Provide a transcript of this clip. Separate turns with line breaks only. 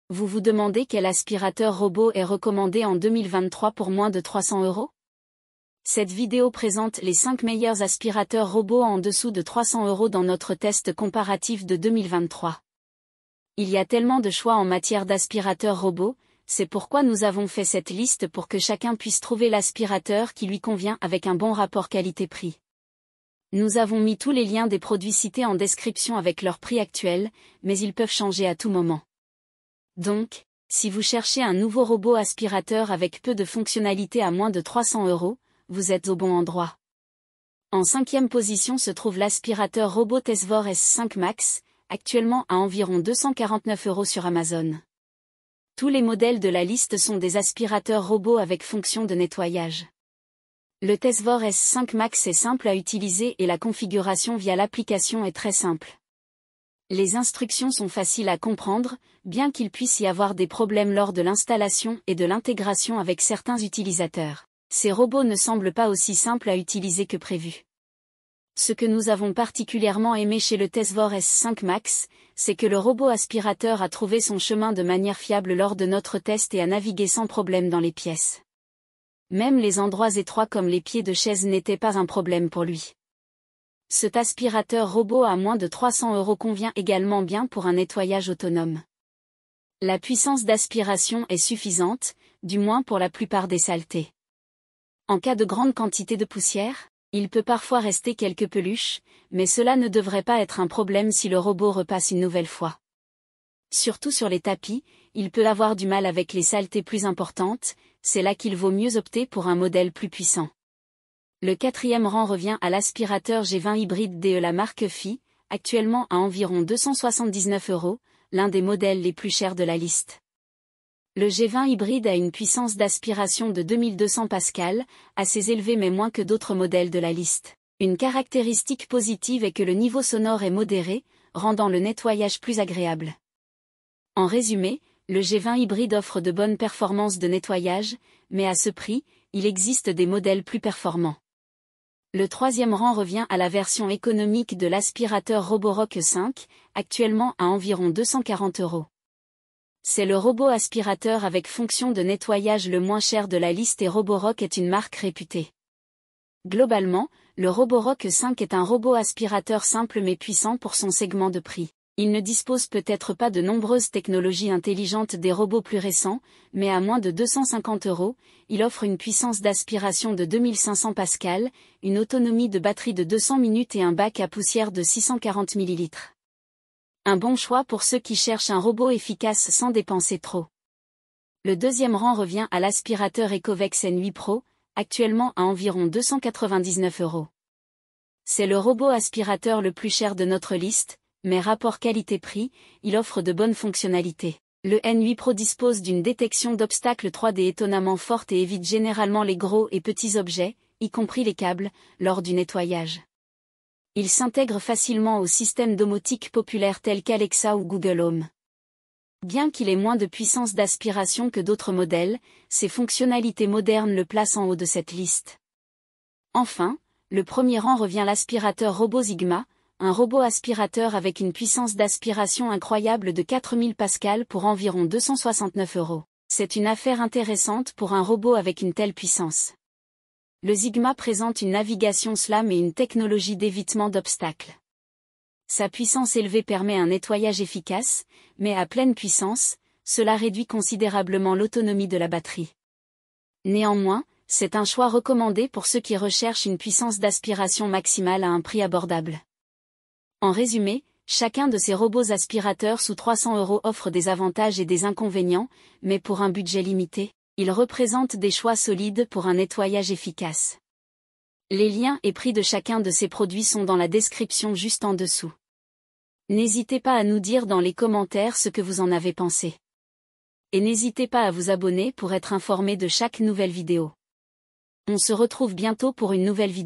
Vous vous demandez quel aspirateur robot est recommandé en 2023 pour moins de 300 €? Cette vidéo présente les 5 meilleurs aspirateurs robots en dessous de 300 € dans notre test comparatif de 2023. Il y a tellement de choix en matière d'aspirateurs robots, c'est pourquoi nous avons fait cette liste pour que chacun puisse trouver l'aspirateur qui lui convient avec un bon rapport qualité-prix. Nous avons mis tous les liens des produits cités en description avec leur prix actuel, mais ils peuvent changer à tout moment. Donc, si vous cherchez un nouveau robot aspirateur avec peu de fonctionnalités à moins de 300 €, vous êtes au bon endroit. En 5e position se trouve l'aspirateur robot Tesvor S5 Max, actuellement à environ 249 € sur Amazon. Tous les modèles de la liste sont des aspirateurs robots avec fonction de nettoyage. Le Tesvor S5 Max est simple à utiliser et la configuration via l'application est très simple. Les instructions sont faciles à comprendre, bien qu'il puisse y avoir des problèmes lors de l'installation et de l'intégration avec certains utilisateurs. Ces robots ne semblent pas aussi simples à utiliser que prévu. Ce que nous avons particulièrement aimé chez le Tesvor S5 Max, c'est que le robot aspirateur a trouvé son chemin de manière fiable lors de notre test et a navigué sans problème dans les pièces. Même les endroits étroits comme les pieds de chaise n'étaient pas un problème pour lui. Cet aspirateur robot à moins de 300 € convient également bien pour un nettoyage autonome. La puissance d'aspiration est suffisante, du moins pour la plupart des saletés. En cas de grande quantité de poussière, il peut parfois rester quelques peluches, mais cela ne devrait pas être un problème si le robot repasse une nouvelle fois. Surtout sur les tapis, il peut avoir du mal avec les saletés plus importantes, c'est là qu'il vaut mieux opter pour un modèle plus puissant. Le 4e rang revient à l'aspirateur G20 hybride de la marque Fi, actuellement à environ 279 €, l'un des modèles les plus chers de la liste. Le G20 hybride a une puissance d'aspiration de 2200 pascal, assez élevée mais moins que d'autres modèles de la liste. Une caractéristique positive est que le niveau sonore est modéré, rendant le nettoyage plus agréable. En résumé, le G20 hybride offre de bonnes performances de nettoyage, mais à ce prix, il existe des modèles plus performants. Le 3e rang revient à la version économique de l'aspirateur Roborock 5, actuellement à environ 240 €. C'est le robot aspirateur avec fonction de nettoyage le moins cher de la liste et Roborock est une marque réputée. Globalement, le Roborock 5 est un robot aspirateur simple mais puissant pour son segment de prix. Il ne dispose peut-être pas de nombreuses technologies intelligentes des robots plus récents, mais à moins de 250 €, il offre une puissance d'aspiration de 2500 pascal, une autonomie de batterie de 200 minutes et un bac à poussière de 640 ml. Un bon choix pour ceux qui cherchent un robot efficace sans dépenser trop. Le 2e rang revient à l'aspirateur Ecovex N8 Pro, actuellement à environ 299 €. C'est le robot aspirateur le plus cher de notre liste, mais rapport qualité-prix, il offre de bonnes fonctionnalités. Le N8 Pro dispose d'une détection d'obstacles 3D étonnamment forte et évite généralement les gros et petits objets, y compris les câbles, lors du nettoyage. Il s'intègre facilement aux systèmes domotiques populaires tels qu'Alexa ou Google Home. Bien qu'il ait moins de puissance d'aspiration que d'autres modèles, ses fonctionnalités modernes le placent en haut de cette liste. Enfin, le 1er rang revient l'aspirateur Robot Sigma, un robot aspirateur avec une puissance d'aspiration incroyable de 4000 pascal pour environ 269 €. C'est une affaire intéressante pour un robot avec une telle puissance. Le Sigma présente une navigation SLAM et une technologie d'évitement d'obstacles. Sa puissance élevée permet un nettoyage efficace, mais à pleine puissance, cela réduit considérablement l'autonomie de la batterie. Néanmoins, c'est un choix recommandé pour ceux qui recherchent une puissance d'aspiration maximale à un prix abordable. En résumé, chacun de ces robots aspirateurs sous 300 € offre des avantages et des inconvénients, mais pour un budget limité, ils représentent des choix solides pour un nettoyage efficace. Les liens et prix de chacun de ces produits sont dans la description juste en dessous. N'hésitez pas à nous dire dans les commentaires ce que vous en avez pensé. Et n'hésitez pas à vous abonner pour être informé de chaque nouvelle vidéo. On se retrouve bientôt pour une nouvelle vidéo.